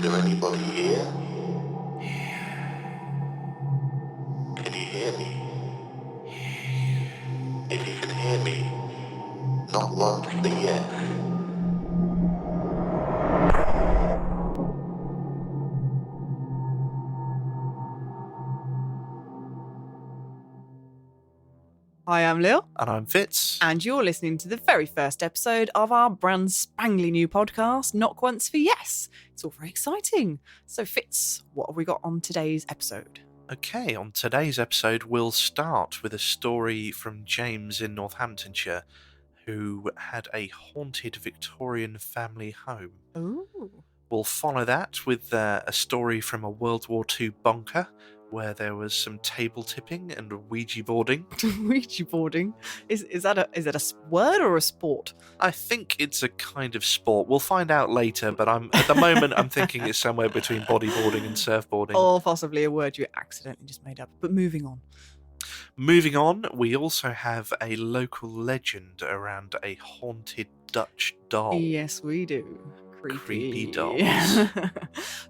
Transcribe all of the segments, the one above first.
there anybody here? Can you hear me? If you can hear me, not once the yes. Hi, I'm Lil. And I'm Fitz. And you're listening to the very first episode of our brand spangly new podcast, Knock Once for Yes. It's all very exciting. So, Fitz, what have we got on today's episode? Okay, on today's episode, we'll start with a story from James in Northamptonshire, who had a haunted Victorian family home. Ooh. We'll follow that with a story from a World War II bunker, where there was some table tipping and Ouija boarding. Ouija boarding? Is that a word or a sport? I think it's a kind of sport. We'll find out later, but at the moment I'm thinking it's somewhere between bodyboarding and surfboarding. Or possibly a word you accidentally just made up. But moving on. Moving on, we also have a local legend around a haunted Dutch doll. Yes, we do. Creepy dolls.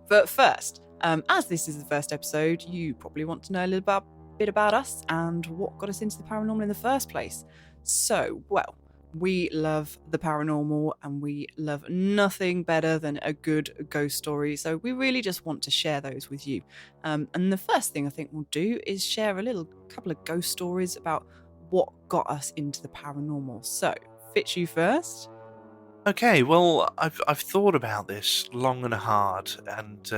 But first, as this is the first episode, you probably want to know a little bit about us and what got us into the paranormal in the first place. So, well, we love the paranormal and we love nothing better than a good ghost story. So we really just want to share those with you. And the first thing I think we'll do is share a couple of ghost stories about what got us into the paranormal. So, Fitz, you first. Okay, well, I've thought about this long and hard, and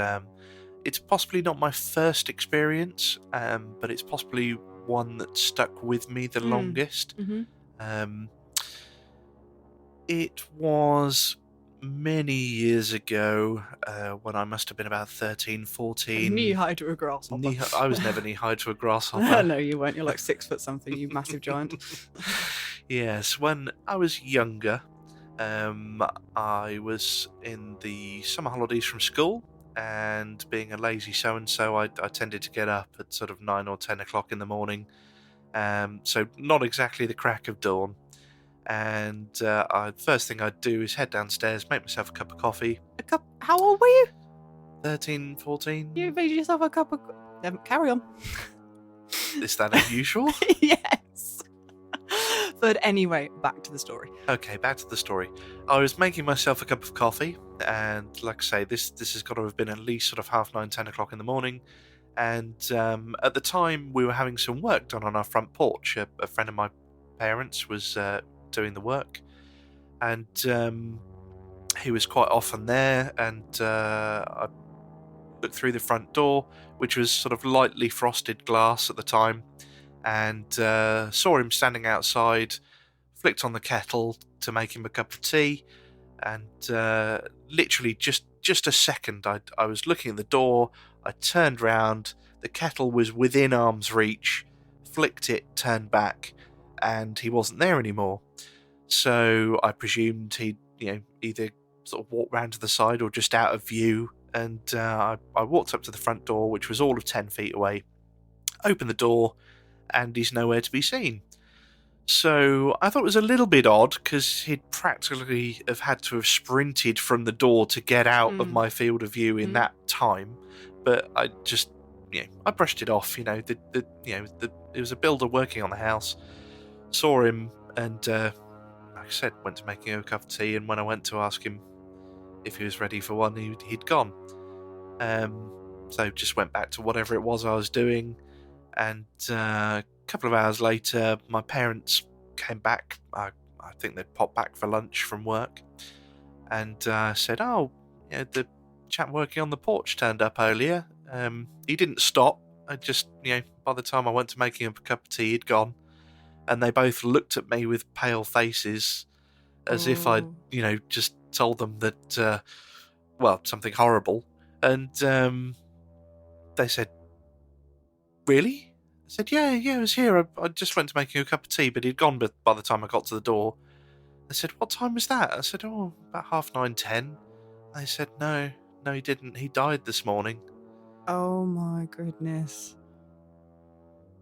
it's possibly not my first experience, but it's possibly one that stuck with me the longest. Mm-hmm. It was many years ago, when I must have been about 13, 14. Knee-high to a grasshopper. I was never knee-high to a grasshopper. No, you weren't. You're like 6 foot something, you massive giant. Yes, when I was younger, I was in the summer holidays from school, and being a lazy so-and-so, I tended to get up at sort of 9 or 10 o'clock in the morning, so not exactly the crack of dawn. And first thing I'd do is head downstairs, make myself a cup of coffee. How old were you? 13, 14. You made yourself a cup of... carry on. Is that unusual? Yes. But anyway, back to the story. Okay, back to the story. I was making myself a cup of coffee, and like I say, this has got to have been at least sort of 9:30, 10 o'clock in the morning. And at the time, we were having some work done on our front porch. A friend of my parents was doing the work, and he was quite often there. And I looked through the front door, which was sort of lightly frosted glass at the time, and saw him standing outside, flicked on the kettle to make him a cup of tea, and literally just a second, I was looking at the door, I turned round, the kettle was within arm's reach, flicked it, turned back, and he wasn't there anymore. So I presumed he'd either sort of walked round to the side or just out of view, and I walked up to the front door, which was all of 10 feet away, opened the door, and he's nowhere to be seen. So I thought it was a little bit odd, because he'd practically have had to have sprinted from the door to get out of my field of view in that time. But I just, I brushed it off. It was a builder working on the house. Saw him, and like I said, went to making a cup of tea. And when I went to ask him if he was ready for one, he'd gone. So just went back to whatever it was I was doing. And a couple of hours later, my parents came back. I think they'd popped back for lunch from work, and said, "Oh, the chap working on the porch turned up earlier. He didn't stop. I just, by the time I went to making him a cup of tea, he'd gone." And they both looked at me with pale faces, as if I'd, just told them that, something horrible. And they said, "Really?" I said, yeah, I was here. I just went to make you a cup of tea, but he'd gone by the time I got to the door. They said, "What time was that?" I said, "Oh, about 9:30, 10. They said, No, he didn't. He died this morning." Oh my goodness.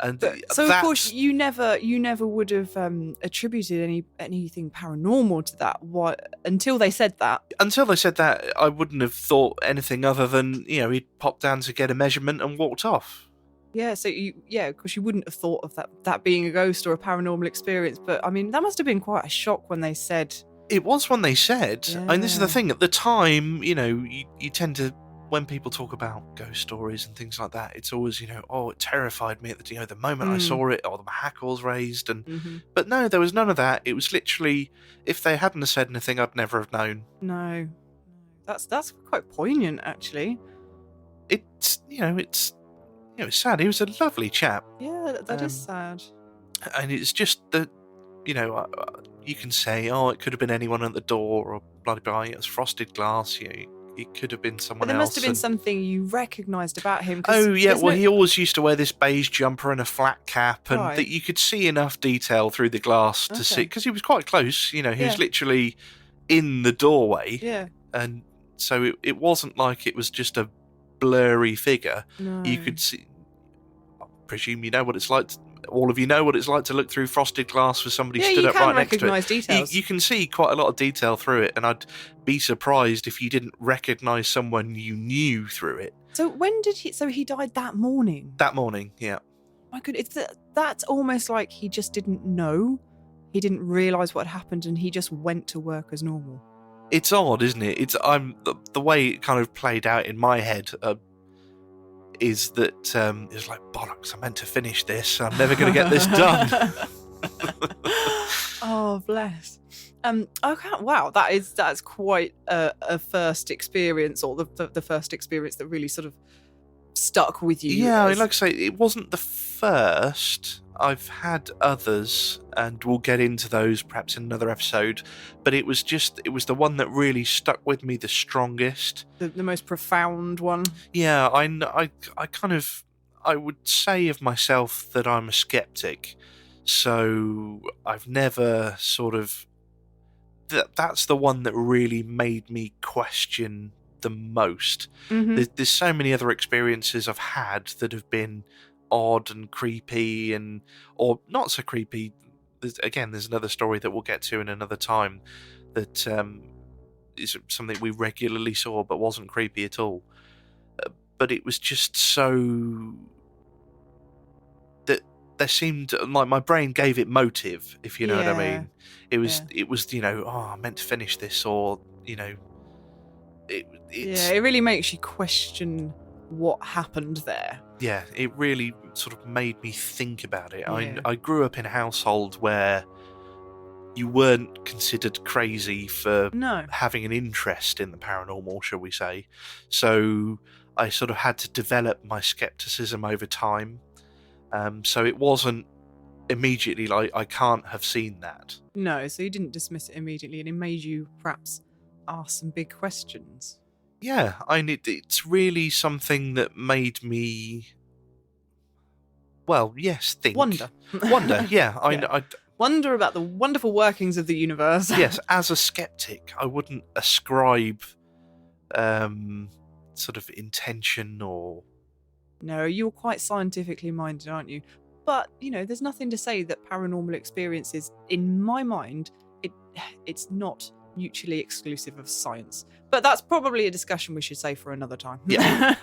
And So of course you never would have attributed anything paranormal to that. What until they said that? Until they said that, I wouldn't have thought anything other than he'd popped down to get a measurement and walked off. Yeah, so because you wouldn't have thought of that being a ghost or a paranormal experience. But I mean, that must have been quite a shock when they said. It was when they said. Yeah. I mean, this is the thing. At the time, you tend to, when people talk about ghost stories and things like that, it's always, it terrified me at the moment I saw it, or the hackles raised, and but no, there was none of that. It was literally, if they hadn't have said anything, I'd never have known. No, that's quite poignant, actually. It's it's sad. He was a lovely chap. Yeah, that is sad. And it's just that, you can say, it could have been anyone at the door, or bloody blah, it was frosted glass. It could have been someone else. But there must have been something you recognised about him. Oh yeah, well he always used to wear this beige jumper and a flat cap, and that you could see enough detail through the glass to see, because he was quite close. He was literally in the doorway. Yeah. And so it wasn't like it was just a blurry figure. No. You could see. I presume you know what it's like. All of you know what it's like to look through frosted glass with somebody stood up right next to it. recognise details. You can see quite a lot of detail through it, and I'd be surprised if you didn't recognise someone you knew through it. So when did he? So he died that morning. That morning, yeah. My goodness, that's almost like he just didn't know. He didn't realise what had happened, and he just went to work as normal. It's odd, isn't it? The way it kind of played out in my head. Is that it was like, bollocks, I meant to finish this, I'm never going to get this done. Oh, bless. Okay, wow, that's quite a first experience, or the first experience that really sort of stuck with you. Yeah, like I say, it wasn't the first. I've had others, and we'll get into those perhaps in another episode, but it was the one that really stuck with me the strongest. The most profound one. Yeah, I would say of myself that I'm a skeptic, so I've never sort of... That's the one that really made me question the most. Mm-hmm. There's so many other experiences I've had that have been odd and creepy, or not so creepy. There's another story that we'll get to in another time that is something we regularly saw but wasn't creepy at all. But it was just so that there seemed like my brain gave it motive, if you know what I mean. It was I meant to finish this, or it really makes you question what happened there. Yeah, it really sort of made me think about it. Yeah. I grew up in a household where you weren't considered crazy for having an interest in the paranormal, shall we say. So I sort of had to develop my skepticism over time. So it wasn't immediately like, I can't have seen that. No, so you didn't dismiss it immediately, and it made you perhaps ask some big questions. Yeah, it's really something that made me, think. Wonder, yeah. I wonder about the wonderful workings of the universe. Yes, as a skeptic, I wouldn't ascribe sort of intention or... No, you're quite scientifically minded, aren't you? But, there's nothing to say that paranormal experiences, in my mind, it's not mutually exclusive of science. But that's probably a discussion we should say for another time. Yeah.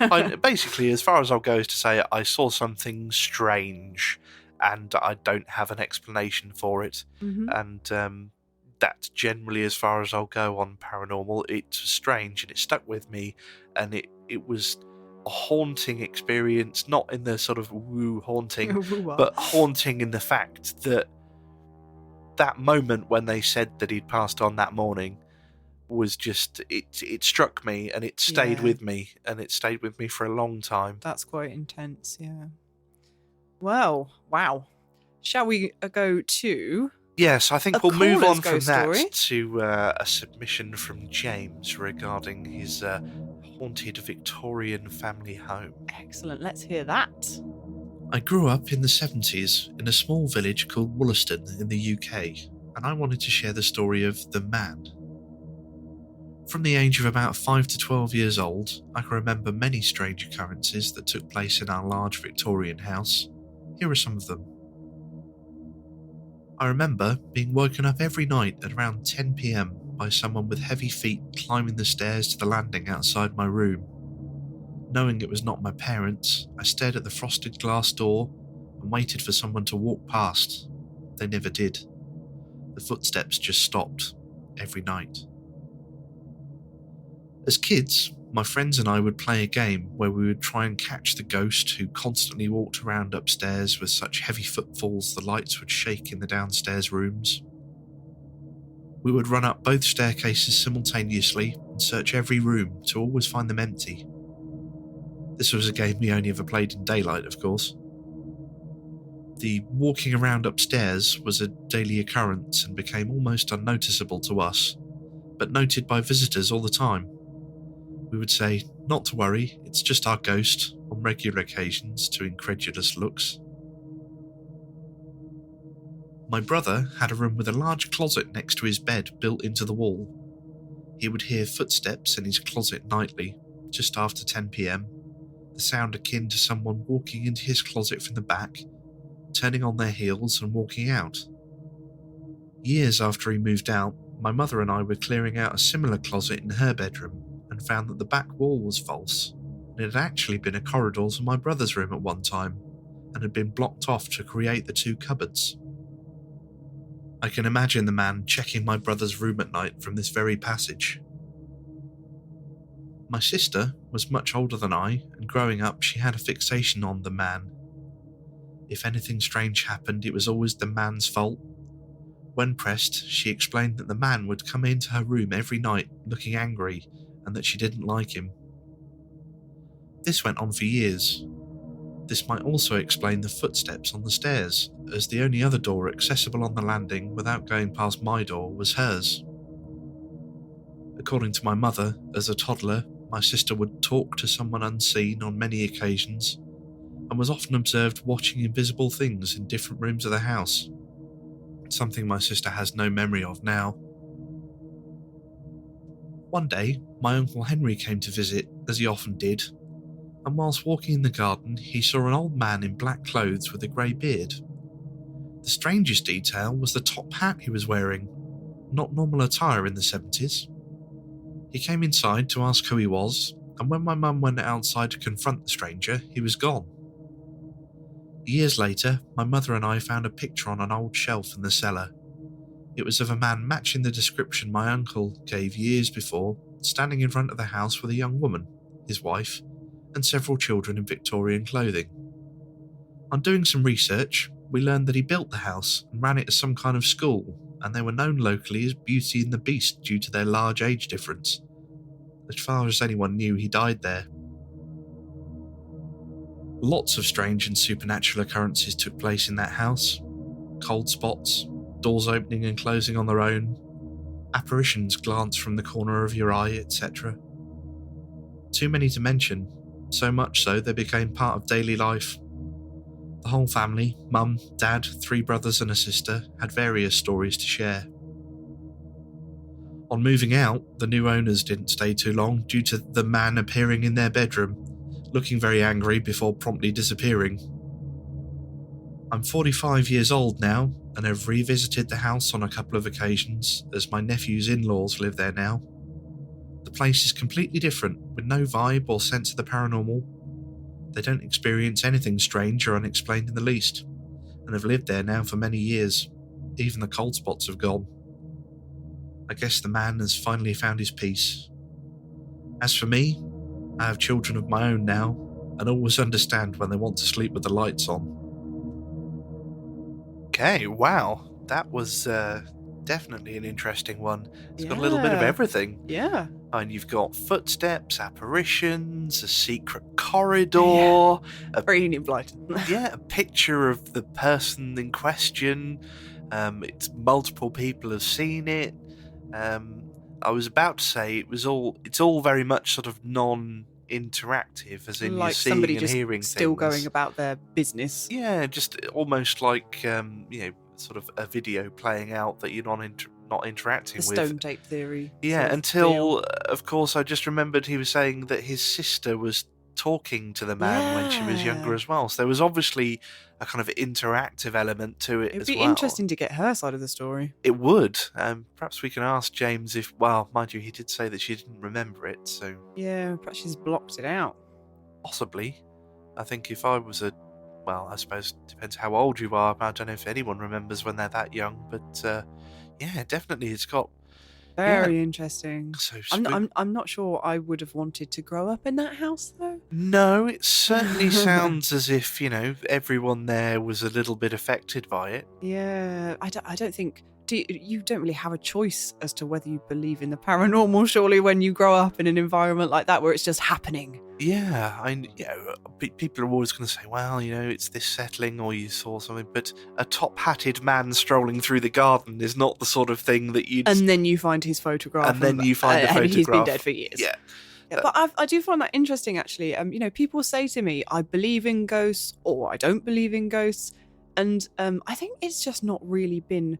Basically, as far as I'll go is to say, I saw something strange and I don't have an explanation for it. Mm-hmm. And that's generally as far as I'll go on paranormal. It's strange and it stuck with me, and it was a haunting experience, not in the sort of woo haunting, but haunting in the fact that moment when they said that he'd passed on that morning was just, it struck me, and it stayed with me, and it stayed with me for a long time. That's quite intense, yeah. Well, wow. Shall we go to... Yes, I think we'll move on from that story to a submission from James regarding his Haunted Victorian family home. Excellent, let's hear that. I grew up in the 70s in a small village called Wollaston in the UK, and I wanted to share the story of The Man. From the age of about 5 to 12 years old, I can remember many strange occurrences that took place in our large Victorian house. Here are some of them. I remember being woken up every night at around 10 p.m. by someone with heavy feet climbing the stairs to the landing outside my room. Knowing it was not my parents, I stared at the frosted glass door and waited for someone to walk past. They never did. The footsteps just stopped, every night. As kids, my friends and I would play a game where we would try and catch the ghost who constantly walked around upstairs with such heavy footfalls the lights would shake in the downstairs rooms. We would run up both staircases simultaneously and search every room to always find them empty. This was a game we only ever played in daylight, of course. The walking around upstairs was a daily occurrence and became almost unnoticeable to us, but noted by visitors all the time. We would say, "Not to worry, it's just our ghost," on regular occasions to incredulous looks. My brother had a room with a large closet next to his bed built into the wall. He would hear footsteps in his closet nightly, just after 10 p.m, the sound akin to someone walking into his closet from the back, turning on their heels and walking out. Years after he moved out, my mother and I were clearing out a similar closet in her bedroom and found that the back wall was false, and it had actually been a corridor to my brother's room at one time, and had been blocked off to create the two cupboards. I can imagine the man checking my brother's room at night from this very passage. My sister was much older than I, and growing up she had a fixation on the man. If anything strange happened, it was always the man's fault. When pressed, she explained that the man would come into her room every night looking angry and that she didn't like him. This went on for years. This might also explain the footsteps on the stairs, as the only other door accessible on the landing without going past my door was hers. According to my mother, as a toddler, my sister would talk to someone unseen on many occasions, and was often observed watching invisible things in different rooms of the house, something my sister has no memory of now. One day, my Uncle Henry came to visit, as he often did, and whilst walking in the garden, he saw an old man in black clothes with a grey beard. The strangest detail was the top hat he was wearing, not normal attire in the 70s. He came inside to ask who he was, and when my mum went outside to confront the stranger, he was gone. Years later, my mother and I found a picture on an old shelf in the cellar. It was of a man matching the description my uncle gave years before, standing in front of the house with a young woman, his wife, and several children in Victorian clothing. On doing some research, we learned that he built the house and ran it as some kind of school, and they were known locally as Beauty and the Beast due to their large age difference. As far as anyone knew, he died there. Lots of strange and supernatural occurrences took place in that house. Cold spots, doors opening and closing on their own, apparitions glance from the corner of your eye, etc. Too many to mention, so much so they became part of daily life. The whole family, mum, dad, 3 brothers and a sister, had various stories to share. On moving out, the new owners didn't stay too long due to the man appearing in their bedroom, looking very angry before promptly disappearing. I'm 45 years old now and have revisited the house on a couple of occasions as my nephew's in-laws live there now. The place is completely different, with no vibe or sense of the paranormal. They don't experience anything strange or unexplained in the least, and have lived there now for many years. Even the cold spots have gone. I guess the man has finally found his peace. As for me, I have children of my own now, and always understand when they want to sleep with the lights on. Okay, wow. That was definitely an interesting one. It's got a little bit of everything. Yeah. And you've got footsteps, apparitions, a secret corridor. Very Union Blight. A picture of the person in question. It's multiple people have seen it. I was about to say it's all very much sort of non-interactive, as in like you're seeing somebody and just hearing still things. going about their business. Yeah, just almost like sort of a video playing out that you're not interacting The with. stone tape theory. Yeah, sort of until deal. of course I just remembered he was saying that his sister was talking to the man when she was younger Yeah. as well. So there was obviously a kind of interactive element to it It'd as be well. interesting to get her side of the story. It would. Perhaps we can ask James if, well, mind you, he did say that she didn't remember it, so Yeah, perhaps she's blocked it out. possibly. I think if I was well, I suppose it depends how old you are. I don't know if anyone remembers when they're that young, but yeah, definitely it's got. Very interesting. So I'm not sure I would have wanted to grow up in that house though. No, it certainly sounds as if, everyone there was a little bit affected by it. Yeah, I don't think you don't really have a choice as to whether you believe in the paranormal. Surely, when you grow up in an environment like that where it's just happening. Yeah, people are always going to say, well, it's this settling, or you saw something, but a top-hatted man strolling through the garden is not the sort of thing that you'd. And then you find his photograph, and then you find the photograph, and he's been dead for years. Yeah. But I do find that interesting, actually. People say to me, I believe in ghosts or I don't believe in ghosts. And I think it's just not really been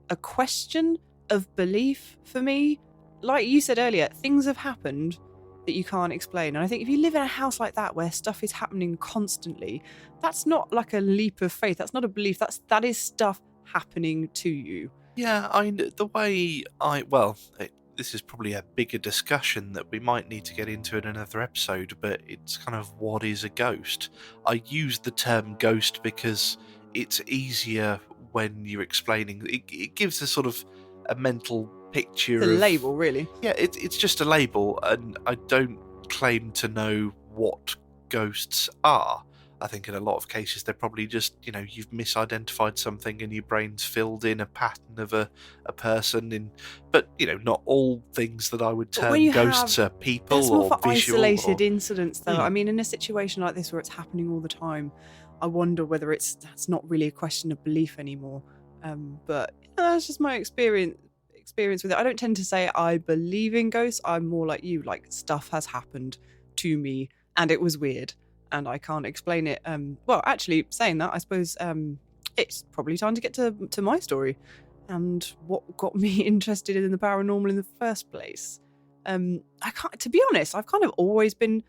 a question of belief for me. Like you said earlier, things have happened that you can't explain. And I think if you live in a house like that where stuff is happening constantly, that's not like a leap of faith. That's not a belief. That is stuff happening to you. Yeah, this is probably a bigger discussion that we might need to get into in another episode, but it's kind of what is a ghost. I use the term ghost because it's easier when you're explaining. It gives a sort of a mental picture. The label, really. Yeah, it's just a label, and I don't claim to know what ghosts are. I think in a lot of cases they're probably just, you've misidentified something and your brain's filled in a pattern of a person. But, not all things that I would term ghosts are people that's more or for visual. Isolated incidents, though. I mean, in a situation like this where it's happening all the time, I wonder whether that's not really a question of belief anymore. But that's just my experience with it. I don't tend to say I believe in ghosts. I'm more like you, like stuff has happened to me and it was weird. And I can't explain it. Well, actually, saying that, I suppose it's probably time to get to my story and what got me interested in the paranormal in the first place. To be honest, I've kind of always been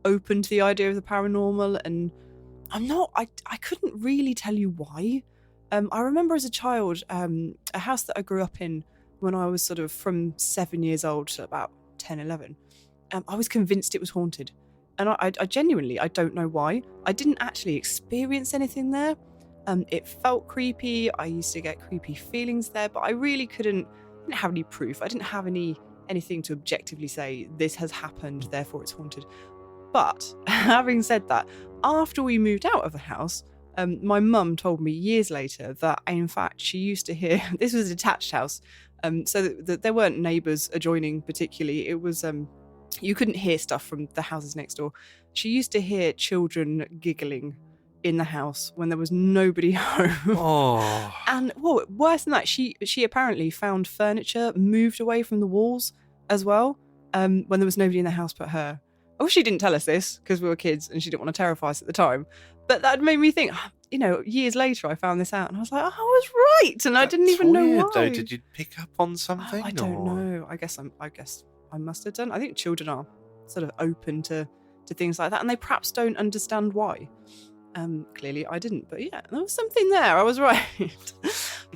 open to the idea of the paranormal, and I couldn't really tell you why. I remember as a child, a house that I grew up in when I was sort of from 7 years old to about 10, 11. I was convinced it was haunted. And I genuinely, I don't know why. I didn't actually experience anything there. It felt creepy. I used to get creepy feelings there, but I really didn't have any proof. I didn't have anything to objectively say, this has happened, therefore it's haunted. But having said that, after we moved out of the house, my mum told me years later that, in fact, she used to hear, this was a detached house, so that there weren't neighbours adjoining particularly. It was... you couldn't hear stuff from the houses next door. She used to hear children giggling in the house when there was nobody home. Oh. And worse than that, she apparently found furniture moved away from the walls as well, when there was nobody in the house but her. I wish she didn't tell us this because we were kids and she didn't want to terrify us at the time. But that made me think, years later I found this out and I was like, oh, I was right, and I didn't even know why. Though. Did you pick up on something? I don't know. I guess I must have done. I think children are sort of open to things like that, and they perhaps don't understand why. Clearly I didn't, but yeah, there was something there. I was right.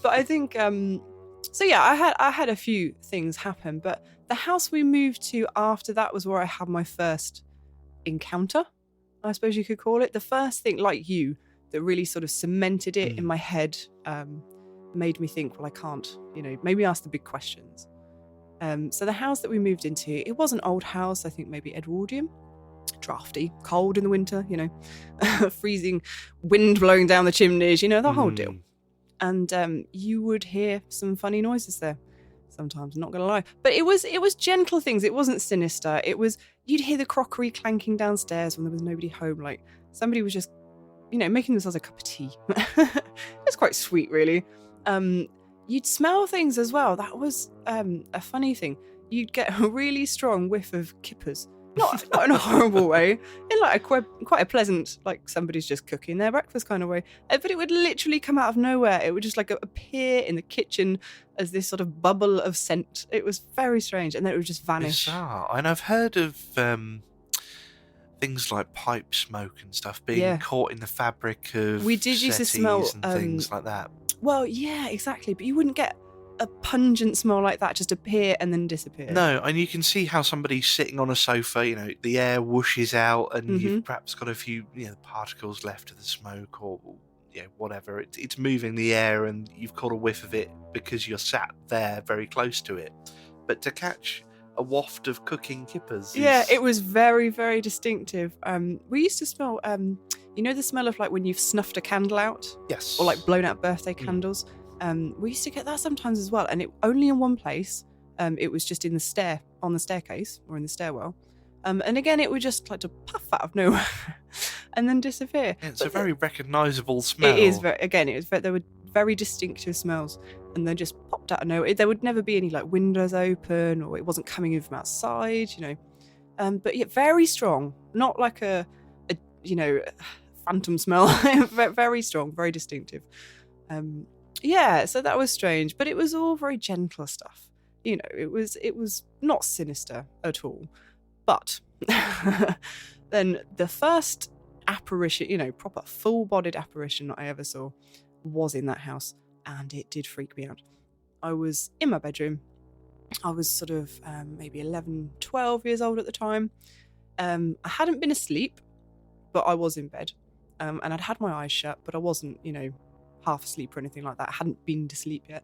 But I think so yeah, I had a few things happen, but the house we moved to after that was where I had my first encounter, I suppose you could call it. The first thing, like you, that really sort of cemented it in my head, made me think, well, I can't, maybe ask the big questions. So the house that we moved into, it was an old house, I think maybe Edwardian, drafty, cold in the winter, freezing, wind blowing down the chimneys, the whole deal. And you would hear some funny noises there sometimes, I'm not gonna lie. But it was gentle things, it wasn't sinister. It was, you'd hear the crockery clanking downstairs when there was nobody home, like somebody was just, making themselves a cup of tea. It's quite sweet, really. You'd smell things as well. That was a funny thing. You'd get a really strong whiff of kippers. Not in a horrible way. In like quite a pleasant, like somebody's just cooking their breakfast kind of way. But it would literally come out of nowhere. It would just like appear in the kitchen as this sort of bubble of scent. It was very strange. And then it would just vanish. Bizarre. And I've heard of things like pipe smoke and stuff being Yeah. caught in the fabric of We did used to smell, settees and things like that. Well, yeah, exactly. But you wouldn't get a pungent smell like that just appear and then disappear. No, and you can see how somebody's sitting on a sofa, you know, the air whooshes out and you've perhaps got a few, you know, particles left of the smoke or, you know, whatever. It's moving the air and you've caught a whiff of it because you're sat there very close to it. But to catch a waft of cooking kippers. Yeah, it was very, very distinctive. We used to smell, you know, the smell of like when you've snuffed a candle out? Yes. Or like blown out birthday candles. We used to get that sometimes as well, and it only in one place. It was just on the staircase or in the stairwell. And again, it would just like to puff out of nowhere and then disappear. Yeah, it's a very recognisable smell. It is there were very distinctive smells, and they just popped out of nowhere. There would never be any like windows open, or it wasn't coming in from outside, you know. But yeah, very strong, not like a you know, phantom smell. Very strong, very distinctive. Yeah, so that was strange, but it was all very gentle stuff. You know, it was not sinister at all. But then the first apparition, you know, proper full-bodied apparition that I ever saw was in that house, and it did freak me out. I was in my bedroom. I was sort of maybe 11, 12 years old at the time. I hadn't been asleep, but I was in bed. And I'd had my eyes shut, but I wasn't, you know, half asleep or anything like that. I hadn't been to sleep yet.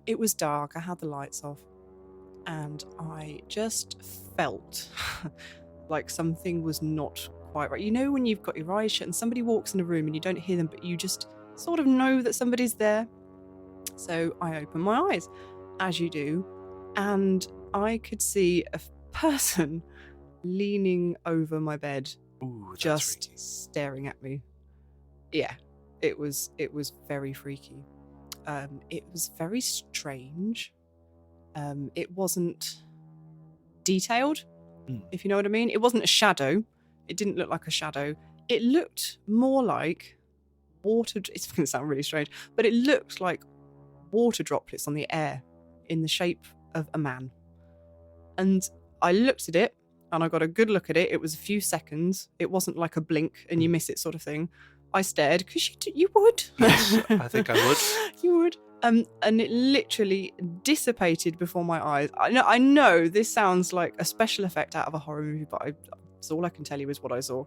It was dark. I had the lights off. And I just felt like something was not quite right. You know when you've got your eyes shut and somebody walks in a room and you don't hear them, but you just sort of know that somebody's there. So I opened my eyes, as you do, and I could see a person leaning over my bed, just freaky. staring at me. Yeah, it was very freaky. It was very strange. It wasn't detailed, if you know what I mean. It wasn't a shadow. It didn't look like a shadow. It looked more like water. It's going to sound really strange, but it looked like water droplets on the air in the shape of a man. And I looked at it and I got a good look at it. It was a few seconds. It wasn't like a blink and you miss it sort of thing. I stared because you would. Yes, I think I would. You would. And it literally dissipated before my eyes. I know this sounds like a special effect out of a horror movie, but that's all I can tell you is what I saw.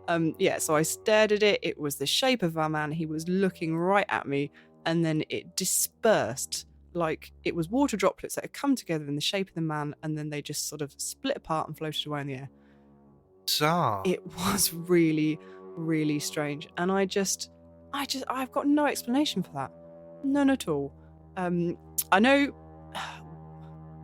So I stared at it. It was the shape of a man. He was looking right at me, and then it dispersed like it was water droplets that had come together in the shape of the man, and then they just sort of split apart and floated away in the air. Bizarre. It was really, really strange, and I've got no explanation for that. None at all. I know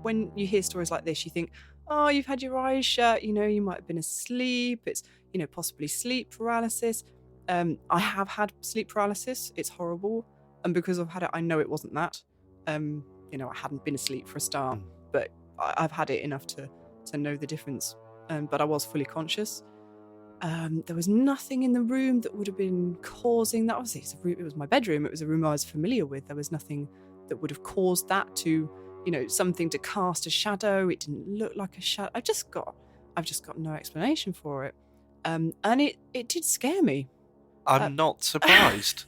when you hear stories like this, you think, oh, you've had your eyes shut, you know, you might have been asleep. It's, you know, possibly sleep paralysis. I have had sleep paralysis. It's horrible. And because I've had it, I know it wasn't that. You know, I hadn't been asleep for a start, but I've had it enough to know the difference. But I was fully conscious. There was nothing in the room that would have been causing that. Obviously, it was my bedroom. It was a room I was familiar with. There was nothing that would have caused that to, you know, something to cast a shadow. It didn't look like a shadow. I've just got no explanation for it. And it did scare me. I'm not surprised.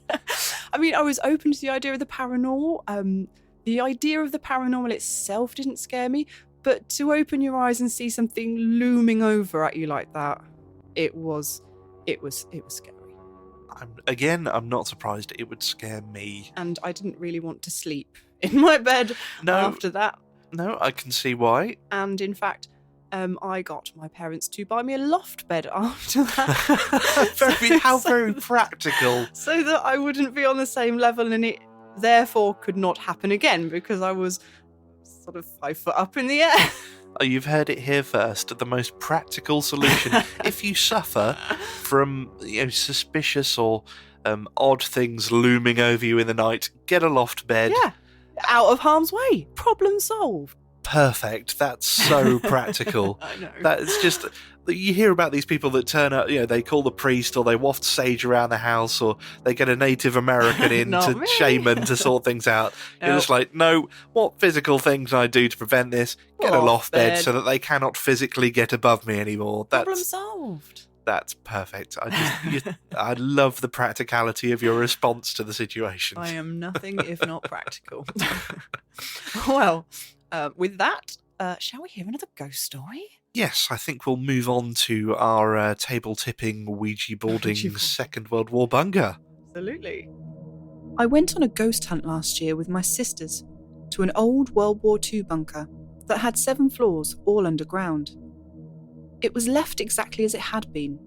I mean, I was open to the idea of the paranormal. The idea of the paranormal itself didn't scare me, but to open your eyes and see something looming over at you like that, it was scary. I'm not surprised. It would scare me. And I didn't really want to sleep in my bed after that. No, I can see why. And in fact, I got my parents to buy me a loft bed after that. How very practical. So that I wouldn't be on the same level, and it therefore could not happen again because I was sort of 5 foot up in the air. Oh, you've heard it here first. The most practical solution. If you suffer from, you know, suspicious or odd things looming over you in the night, get a loft bed. Yeah, out of harm's way. Problem solved. perfect. That's so practical. I know. That's just, you hear about these people that turn up, they call the priest, or they waft sage around the house, or they get a Native American in Not to me. shaman to sort things out. You're Nope. just like, no, what physical things can I do to prevent this? Get a Loft loft bed bed. so that they cannot physically get above me anymore. Problem solved. That's perfect. I love the practicality of your response to the situation. I am nothing if not practical. Well, with that, shall we hear another ghost story? Yes, I think we'll move on to our table-tipping, Ouija-boarding Ouija board. Second World War bunga. Absolutely. I went on a ghost hunt last year with my sisters to an old World War II bunker that had 7 floors, all underground. It was left exactly as it had been,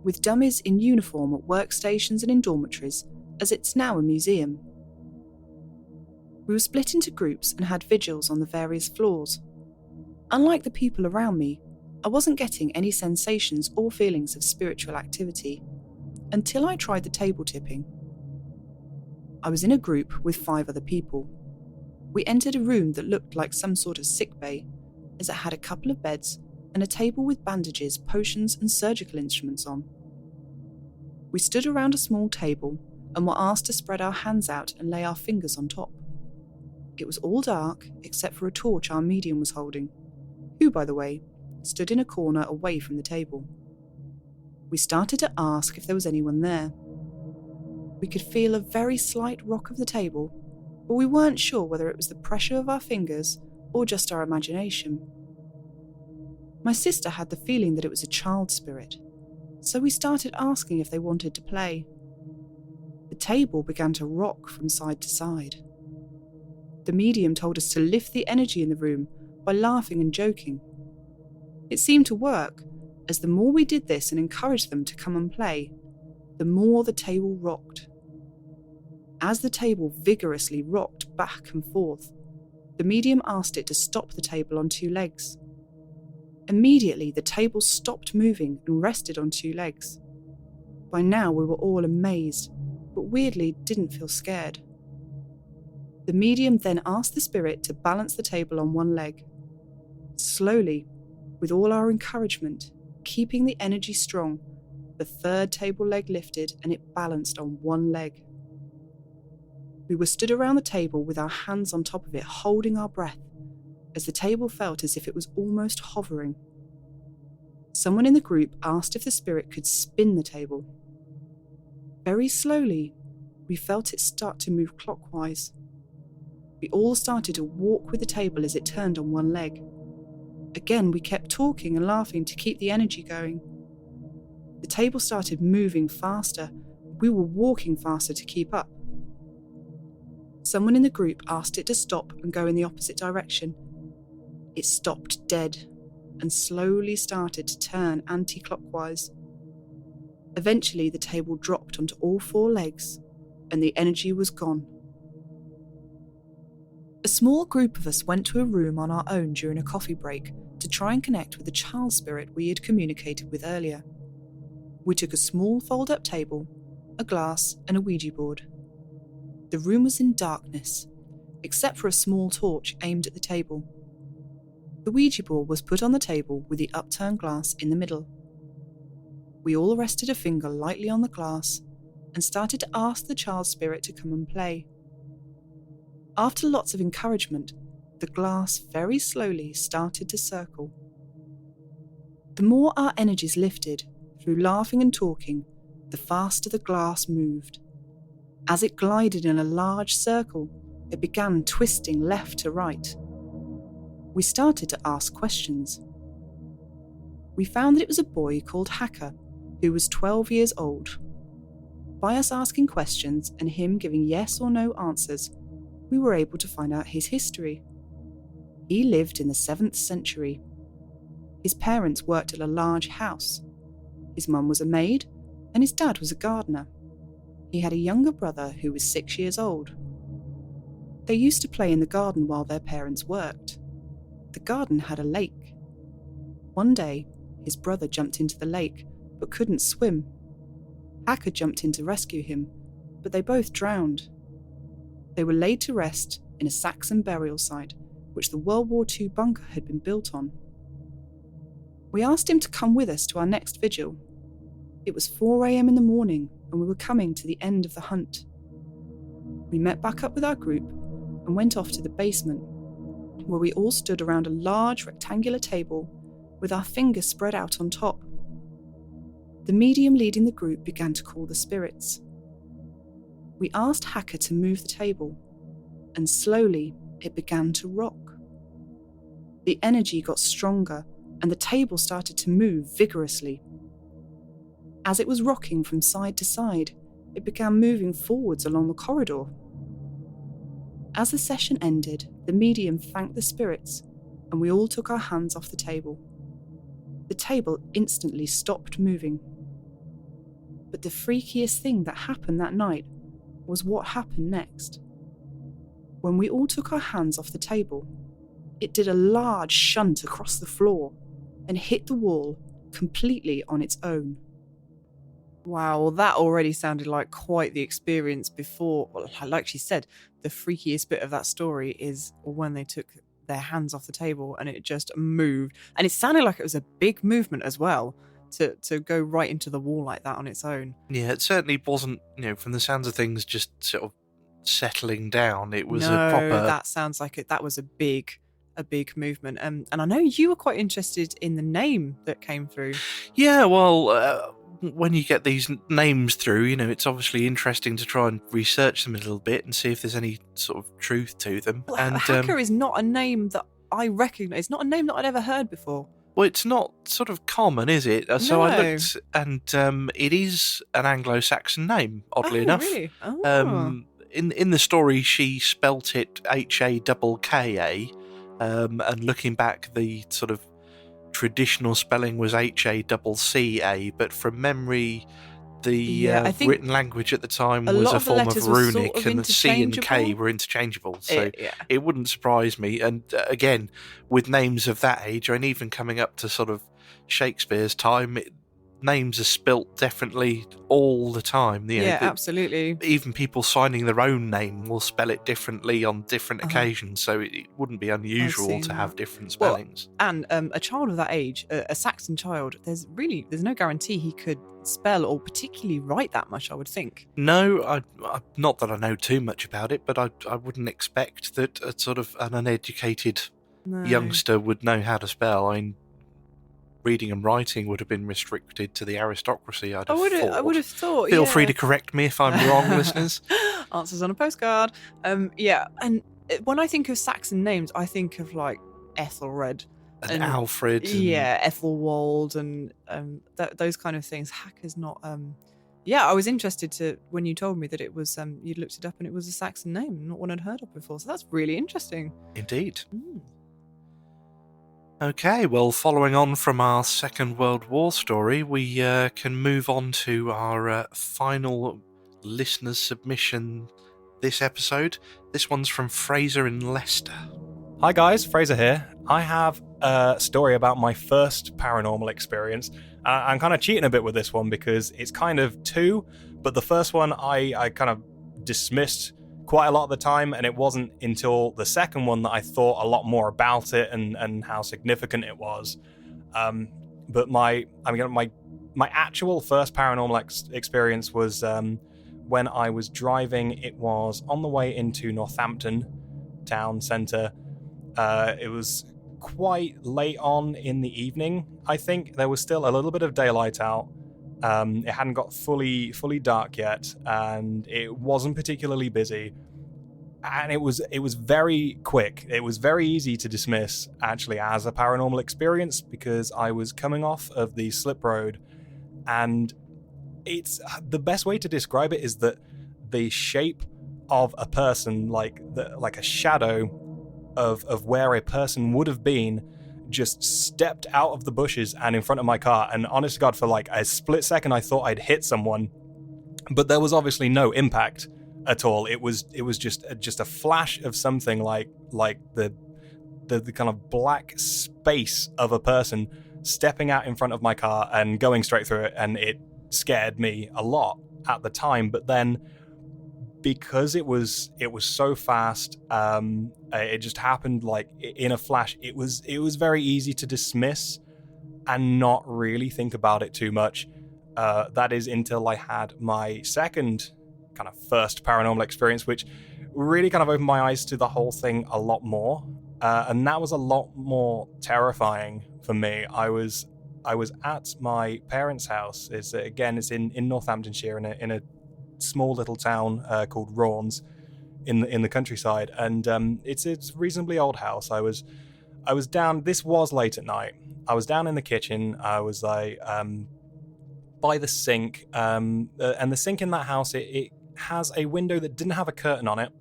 with dummies in uniform at workstations and in dormitories, as it's now a museum. We were split into groups and had vigils on the various floors. Unlike the people around me, I wasn't getting any sensations or feelings of spiritual activity until I tried the table tipping. I was in a group with 5 other people. We entered a room that looked like some sort of sick bay, as it had a couple of beds and a table with bandages, potions and surgical instruments on. We stood around a small table and were asked to spread our hands out and lay our fingers on top. It was all dark except for a torch our medium was holding, who, by the way, stood in a corner away from the table. We started to ask if there was anyone there. We could feel a very slight rock of the table, but we weren't sure whether it was the pressure of our fingers or just our imagination. My sister had the feeling that it was a child spirit, so we started asking if they wanted to play. The table began to rock from side to side. The medium told us to lift the energy in the room by laughing and joking. It seemed to work, as the more we did this and encouraged them to come and play, the more the table rocked. As the table vigorously rocked back and forth, the medium asked it to stop the table on 2 legs. Immediately, the table stopped moving and rested on 2 legs. By now, we were all amazed, but weirdly didn't feel scared. The medium then asked the spirit to balance the table on 1 leg. Slowly, with all our encouragement, keeping the energy strong, the 3rd table leg lifted and it balanced on 1 leg. We were stood around the table with our hands on top of it, holding our breath, as the table felt as if it was almost hovering. Someone in the group asked if the spirit could spin the table. Very slowly, we felt it start to move clockwise. We all started to walk with the table as it turned on 1 leg. Again, we kept talking and laughing to keep the energy going. The table started moving faster. We were walking faster to keep up. Someone in the group asked it to stop and go in the opposite direction. It stopped dead and slowly started to turn anti-clockwise. Eventually, the table dropped onto all 4 legs and the energy was gone. A small group of us went to a room on our own during a coffee break to try and connect with the child spirit we had communicated with earlier. We took a small fold-up table, a glass and a Ouija board. The room was in darkness, except for a small torch aimed at the table. The Ouija board was put on the table with the upturned glass in the middle. We all rested a finger lightly on the glass and started to ask the child spirit to come and play. After lots of encouragement, the glass very slowly started to circle. The more our energies lifted, through laughing and talking, the faster the glass moved. As it glided in a large circle, it began twisting left to right. We started to ask questions. We found that it was a boy called Hacker, who was 12 years old. By us asking questions and him giving yes or no answers, we were able to find out his history. He lived in the 7th century. His parents worked at a large house. His mum was a maid, and his dad was a gardener. He had a younger brother who was 6 years old. They used to play in the garden while their parents worked. The garden had a lake. One day, his brother jumped into the lake, but couldn't swim. Hacker jumped in to rescue him, but they both drowned. They were laid to rest in a Saxon burial site, which the World War II bunker had been built on. We asked him to come with us to our next vigil. It was 4 a.m. in the morning and we were coming to the end of the hunt. We met back up with our group and went off to the basement, where we all stood around a large rectangular table with our fingers spread out on top. The medium leading the group began to call the spirits. We asked Hacker to move the table, and slowly it began to rock. The energy got stronger and the table started to move vigorously. As it was rocking from side to side, it began moving forwards along the corridor. As the session ended, the medium thanked the spirits, and we all took our hands off the table. The table instantly stopped moving. But the freakiest thing that happened that night was what happened next. When we all took our hands off the table, it did a large shunt across the floor and hit the wall completely on its own. Wow, well, that already sounded like quite the experience before. Well, like she said, the freakiest bit of that story is when they took their hands off the table and it just moved. And it sounded like it was a big movement as well to go right into the wall like that on its own. Yeah, it certainly wasn't, from the sounds of things, just sort of settling down. It was No, a proper... that sounds like it. That was a big movement. And I know you were quite interested in the name that came through. Yeah, well... when you get these names through, it's obviously interesting to try and research them a little bit and see if there's any sort of truth to them. Well, and Hacker is not a name that I recognise. It's not a name that I'd ever heard before. Well, it's not sort of common, is it? So No. I looked, and it is an Anglo-Saxon name, oddly enough. Really? Oh. In the story, she spelt it H-A-K-K-A, and looking back, the sort of traditional spelling was H-A-C-C-A, but from memory, the written language at the time was a form of runic, and the C and K were interchangeable. So it wouldn't surprise me. And again, with names of that age, and even coming up to sort of Shakespeare's time, names are spilt differently all the time. Absolutely. Even people signing their own name will spell it differently on different occasions, so it wouldn't be unusual to have different spellings. Well, and a child of that age, a Saxon child, there's no guarantee he could spell or particularly write that much, I would think. No, I not that I know too much about it, but I wouldn't expect that a sort of an uneducated youngster would know how to spell. I mean, reading and writing would have been restricted to the aristocracy, I would have thought. Feel free to correct me if I'm wrong, listeners. Answers on a postcard. And when I think of Saxon names, I think of like Ethelred and Alfred. Ethelwald and those kind of things. Hacker's not... I was interested when you told me that it was... you'd looked it up and it was a Saxon name, not one I'd heard of before. So that's really interesting. Indeed. Okay, well, following on from our Second World War story, we can move on to our final listener's submission this episode. This one's from Frazer in Leicester. Hi guys, Frazer here. I have a story about my first paranormal experience. I'm kind of cheating a bit with this one because it's kind of two, but the first one I kind of dismissed quite a lot of the time, and it wasn't until the second one that I thought a lot more about it and how significant it was. But my actual first paranormal experience was when I was driving. It was on the way into Northampton town centre. It was quite late on in the evening. I think there was still a little bit of daylight out. It hadn't got fully dark yet, and it wasn't particularly busy. And it was very quick. It was very easy to dismiss, actually, as a paranormal experience, because I was coming off of the slip road, and it's the best way to describe it is that the shape of a person, like a shadow of where a person would have been, just stepped out of the bushes and in front of my car. And honest to God, for like a split second, I thought I'd hit someone, but there was obviously no impact at all. It was just a flash of something like the kind of black space of a person stepping out in front of my car and going straight through it, and it scared me a lot at the time. But then because it was so fast, it just happened like in a flash. It was very easy to dismiss and not really think about it too much. That is until I had my second kind of first paranormal experience, which really kind of opened my eyes to the whole thing a lot more. And that was a lot more terrifying for me. I was at my parents' house. It's in Northamptonshire, in a small little town called Raunds in the countryside, and it's a reasonably old house. I was down. This was late at night. I was down in the kitchen. I was like by the sink, and the sink in that house it has a window that didn't have a curtain on it,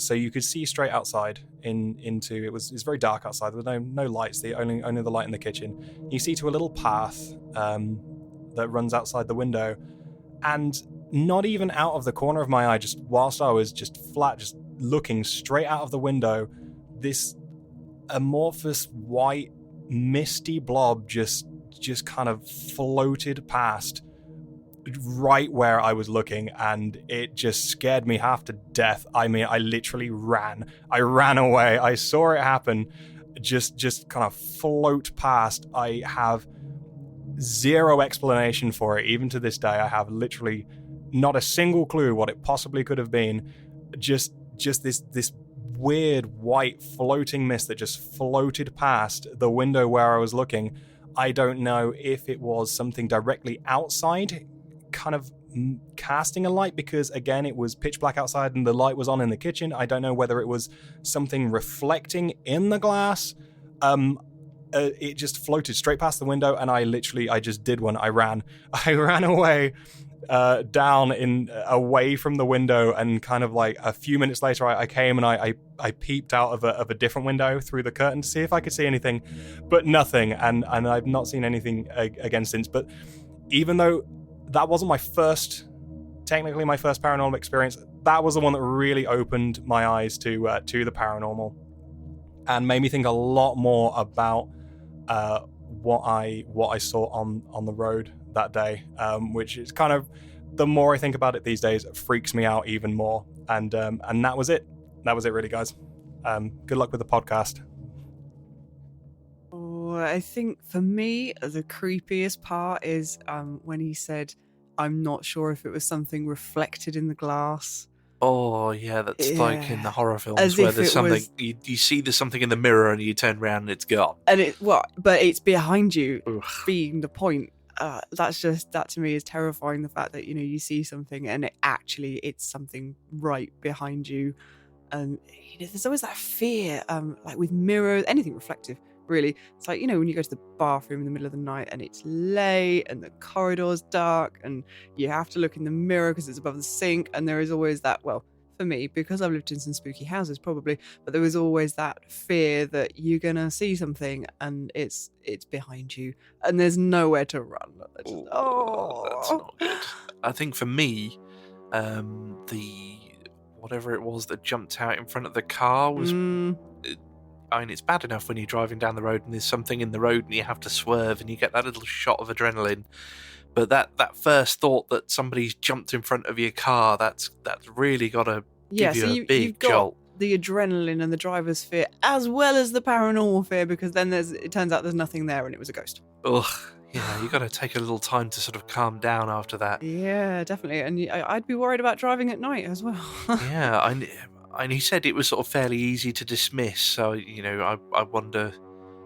so you could see straight outside into it. It's very dark outside. There were no lights. Only the light in the kitchen. You see to a little path that runs outside the window, and not even out of the corner of my eye, just whilst I was just looking straight out of the window, this amorphous white misty blob just kind of floated past right where I was looking, and it just scared me half to death. I mean, I literally ran away. I saw it happen, just kind of float past. I have zero explanation for it. Even to this day, I have literally not a single clue what it possibly could have been. Just this weird white floating mist that just floated past the window where I was looking. I don't know if it was something directly outside kind of casting a light, because again, it was pitch black outside and the light was on in the kitchen. I don't know whether it was something reflecting in the glass. It just floated straight past the window, and I just did one. I ran away down away from the window, and kind of like a few minutes later I came and I peeped out of a different window through the curtain to see if I could see anything, but nothing, and I've not seen anything again since. But even though that wasn't technically my first paranormal experience, that was the one that really opened my eyes to the paranormal and made me think a lot more about what I saw on the road that day, which is kind of, the more I think about it these days, it freaks me out even more. And that was it. That was it, really, guys. Good luck with the podcast. Oh, I think for me, the creepiest part is when he said, "I'm not sure if it was something reflected in the glass." Oh yeah, that's like in the horror films As where if there's it something was- you see there's something in the mirror and you turn around and it's gone. And but it's behind you, Ugh. being the point. That to me is terrifying. The fact that you see something and it's something right behind you, and there's always that fear, like with mirrors, anything reflective. Really, it's like when you go to the bathroom in the middle of the night and it's late and the corridor's dark and you have to look in the mirror because it's above the sink, and there is always that. Well, for me, because I've lived in some spooky houses, probably, but there was always that fear that you're gonna see something and it's behind you and there's nowhere to run. That's not good. I think for me, the whatever it was that jumped out in front of the car was. I mean, it's bad enough when you're driving down the road and there's something in the road and you have to swerve and you get that little shot of adrenaline. But that first thought that somebody's jumped in front of your car, that's really got to give you a big you've got jolt. The adrenaline and the driver's fear, as well as the paranormal fear, because then it turns out there's nothing there and it was a ghost. Ugh, yeah, you got to take a little time to sort of calm down after that. Yeah, definitely. And I'd be worried about driving at night as well. Yeah, and he said it was sort of fairly easy to dismiss, so I wonder.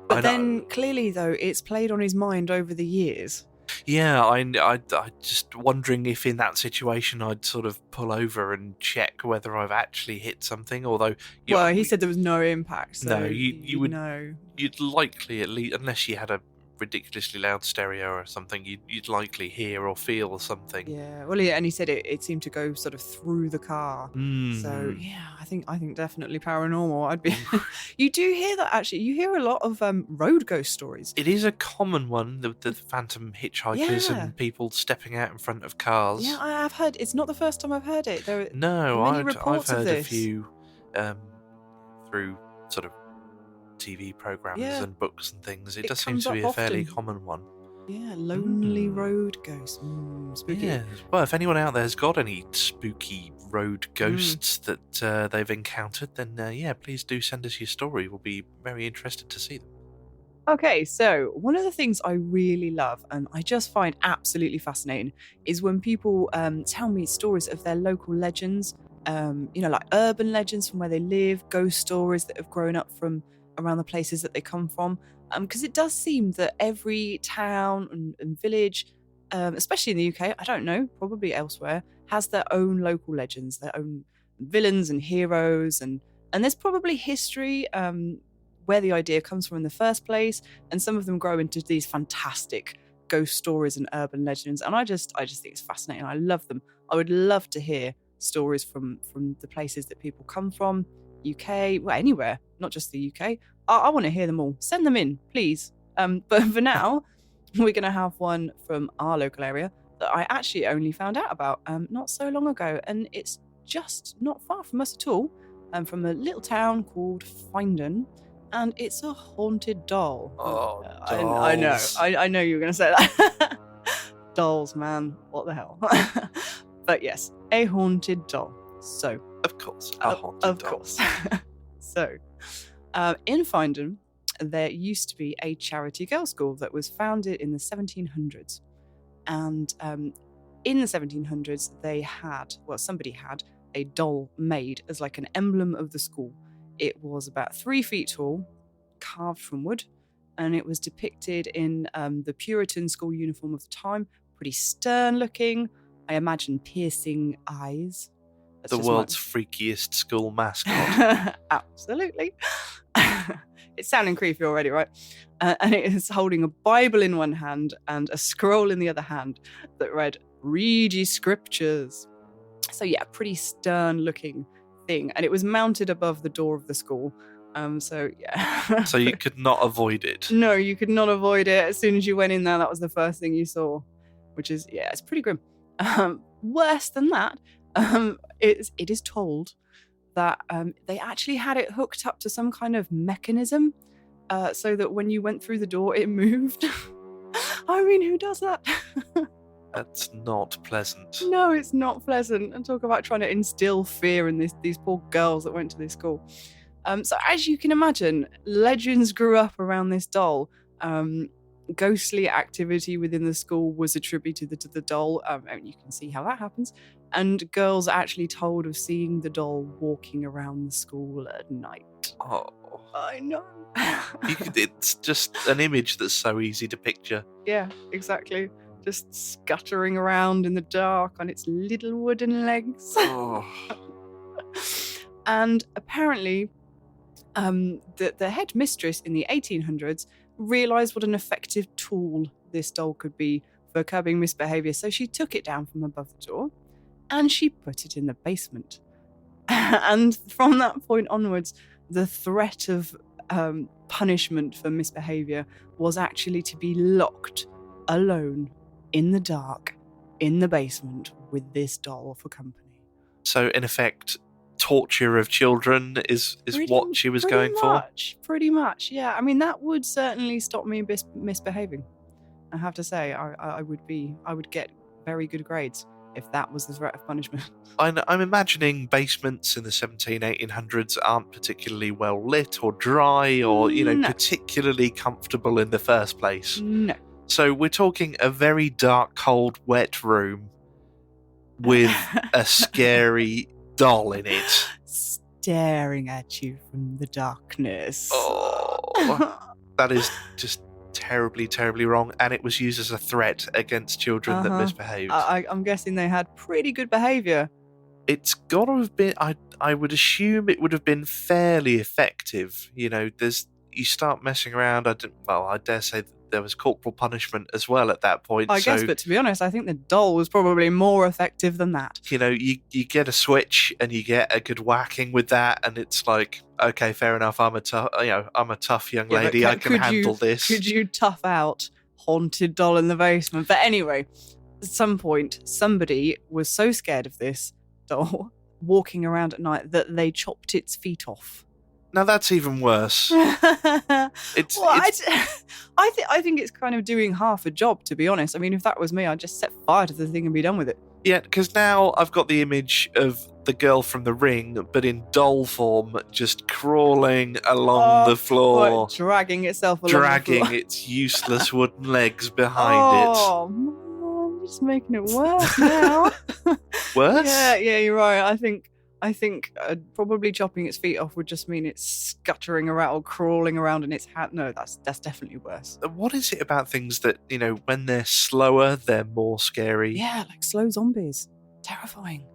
But then clearly, though, it's played on his mind over the years. Yeah, I just wondering if in that situation I'd sort of pull over and check whether I've actually hit something. Although, he said there was no impact. So no, you would know. You'd likely, at least, unless you had a ridiculously loud stereo or something, you'd likely hear or feel something. Yeah, well, yeah, and he said it seemed to go sort of through the car. So yeah, I think definitely paranormal. I'd be. You do hear that, actually. You hear a lot of road ghost stories. It is a common one, the phantom hitchhikers and people stepping out in front of cars. Yeah, I have heard. It's not the first time I've heard it. I've heard a few through sort of TV programs and books and things. It does seem to be a fairly common one. Yeah, lonely road ghost. Spooky. Yeah. Well, if anyone out there has got any spooky road ghosts that they've encountered, then yeah, please do send us your story. We'll be very interested to see them. Okay, so one of the things I really love and I just find absolutely fascinating is when people tell me stories of their local legends, like urban legends from where they live, ghost stories that have grown up from around the places that they come from. Because it does seem that every town and village, especially in the UK, I don't know, probably elsewhere, has their own local legends, their own villains and heroes, and there's probably history where the idea comes from in the first place, and some of them grow into these fantastic ghost stories and urban legends, and I just think it's fascinating. I love them. I would love to hear stories from the places that people come from, UK, well, anywhere, not just the UK. I want to hear them all. Send them in, please. But for now, we're going to have one from our local area that I actually only found out about not so long ago, and it's just not far from us at all, from a little town called Findon. And it's a haunted doll. Oh, I know. dolls. I know you were going to say that. Dolls, man. What the hell? But yes, a haunted doll. So, Of course, a haunted of doll. course. So, in Findon, there used to be a charity girls' school that was founded in the 1700s. And in the 1700s, somebody had a doll made as like an emblem of the school. It was about 3 feet tall, carved from wood, and it was depicted in the Puritan school uniform of the time. Pretty stern looking. I imagine piercing eyes. That's The just world's my- freakiest school mascot. Absolutely. It's sounding creepy already, right? And it is holding a Bible in one hand and a scroll in the other hand that read, "Read ye scriptures." So yeah, pretty stern looking thing. And it was mounted above the door of the school. So yeah. So you could not avoid it. No, you could not avoid it. As soon as you went in there, that was the first thing you saw, which is, yeah, it's pretty grim. Worse than that, it is told that they actually had it hooked up to some kind of mechanism so that when you went through the door, it moved. I mean, who does that? That's not pleasant. No, it's not pleasant. And talk about trying to instill fear in these poor girls that went to this school. So as you can imagine, legends grew up around this doll. Ghostly activity within the school was attributed to the doll, and you can see how that happens. And girls are actually told of seeing the doll walking around the school at night. Oh, I know. it's just an image that's so easy to picture. Yeah, exactly. Just scuttering around in the dark on its little wooden legs. Oh. And apparently, the head mistress in the 1800s realised what an effective tool this doll could be for curbing misbehaviour, so she took it down from above the door and she put it in the basement. And from that point onwards, the threat of punishment for misbehaviour was actually to be locked alone in the dark in the basement with this doll for company. So in effect, torture of children is what she was going for. Pretty much, yeah. I mean, that would certainly stop me misbehaving. I have to say, I would get very good grades if that was the threat of punishment. I'm imagining basements in the 1800s aren't particularly well lit or dry or, No. particularly comfortable in the first place. No. So we're talking a very dark, cold, wet room with a scary doll in it. Staring at you from the darkness. Oh, that is just terribly, terribly wrong. And it was used as a threat against children that misbehaved. I'm guessing they had pretty good behaviour. It's got to have been. I would assume it would have been fairly effective. You start messing around. I dare say there was corporal punishment as well at that point. I guess, but to be honest, I think the doll was probably more effective than that. You get a switch and you get a good whacking with that, and it's like, okay, fair enough. I'm a tough young Yeah, but lady. I can handle this. Could you tough out haunted doll in the basement? But anyway, at some point, somebody was so scared of this doll walking around at night that they chopped its feet off. Now that's even worse. It's, Well, it's I think it's kind of doing half a job, to be honest. I mean, if that was me, I'd just set fire to the thing and be done with it. yeah, because now I've got the image of the girl from The Ring, but in doll form, just crawling along the floor, Like, dragging itself along dragging the floor. its useless wooden legs behind Oh, man, you're just making it worse now. it. Worse? Yeah, you're right. I think probably chopping its feet off would just mean it's scuttering around or crawling around in its hat. No, that's definitely worse. What is it about things that, when they're slower, they're more scary? Yeah, like slow zombies. Terrifying.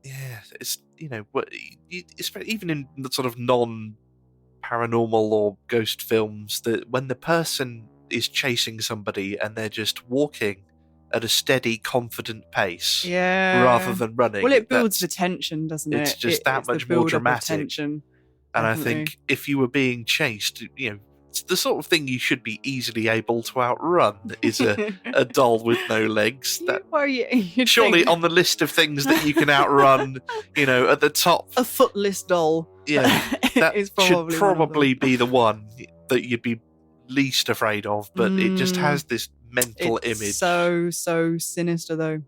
Yeah, it's, even in the sort of non-paranormal or ghost films, that when the person is chasing somebody and they're just walking at a steady, confident pace, Yeah. rather than running. Well, it builds the tension, doesn't it? It's just that it's the much more build-up of dramatic. tension. And I Definitely. think if you were being chased, it's the sort of thing you should be easily able to outrun. Is a doll with no legs. That Well, you'd surely think on the list of things that you can outrun, at the top. a footless doll. Yeah, that is should probably probably be the one that you'd be least afraid of. But it just has this mental It's image. so sinister, though.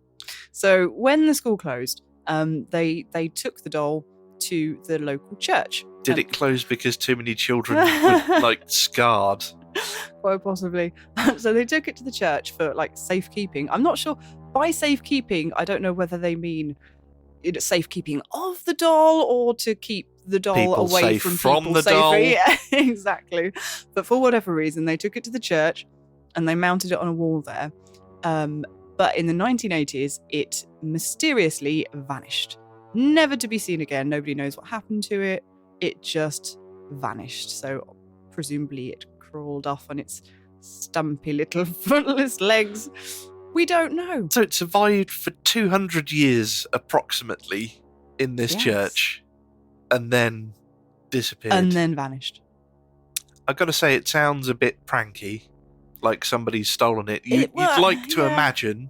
So when the school closed, they took the doll to the local church. Did it close because too many children were scarred? Quite possibly. So they took it to the church for safekeeping. I'm not sure. By safekeeping, I don't know whether they mean safekeeping of the doll or to keep the doll People away safe from from people the safer. doll. Yeah, exactly. But for whatever reason, they took it to the church and they mounted it on a wall there. But in the 1980s, it mysteriously vanished. Never to be seen again. Nobody knows what happened to it. It just vanished. So presumably it crawled off on its stumpy little footless legs. We don't know. So it survived for 200 years approximately in this Yes. church and then disappeared. And then vanished. I've got to say, it sounds a bit pranky, like somebody's stolen it. You'd Well, like to yeah. imagine,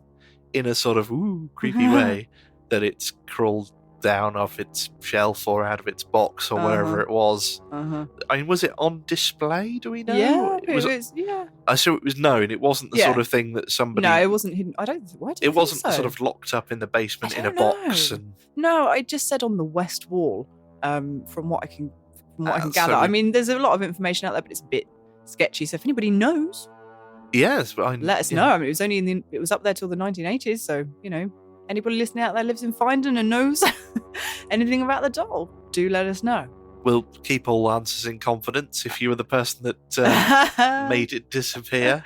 in a sort of creepy way, that it's crawled down off its shelf or out of its box or wherever it was. Uh-huh. I mean, was it on display? Do we know? Yeah, It was, yeah. I saw it was known. It wasn't the Yeah. sort of thing that somebody. No, it wasn't hidden. I don't. Why do you It think wasn't so? sort of locked up in the basement I in a don't box. know. And No, I just said on the west wall. From what I can so gather. I mean, there's a lot of information out there, but it's a bit sketchy. So if anybody knows, yes, but let us know. I mean, it was up there till the 1980s. So anybody listening out there lives in Findon and knows anything about the doll, do let us know. We'll keep all answers in confidence if you were the person that made it disappear.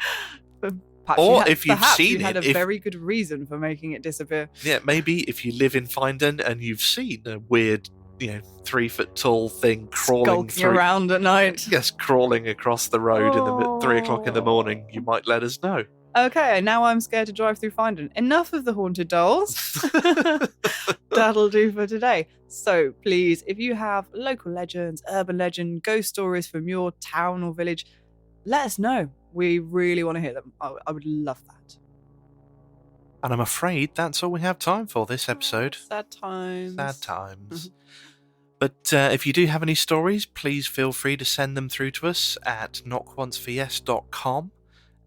Perhaps or you had, if you've perhaps seen you had it, a very good reason for making it disappear. Yeah, maybe if you live in Findon and you've seen a weird, 3 foot tall thing crawling Skulking through, around at night. yes, crawling across the road at 3 o'clock in the morning, you might let us know. Okay, now I'm scared to drive through Findon. Enough of the haunted dolls. That'll do for today. So please, if you have local legends, urban legend, ghost stories from your town or village, let us know. We really want to hear them. I would love that. And I'm afraid that's all we have time for this episode. Sad times. Sad times. But if you do have any stories, please feel free to send them through to us at knockonceforyes.com.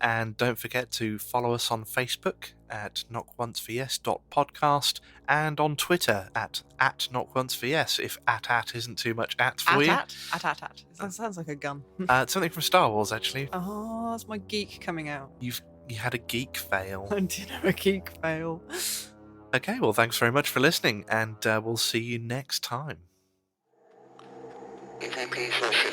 And don't forget to follow us on Facebook at knockonceforyes.podcast and on Twitter at knockonceforyes, if at isn't too much at for you. At. That sounds like a gun. Something from Star Wars, actually. Oh, that's my geek coming out. You had a geek fail. I did have a geek fail. Okay, well, thanks very much for listening, and we'll see you next time. EVP session.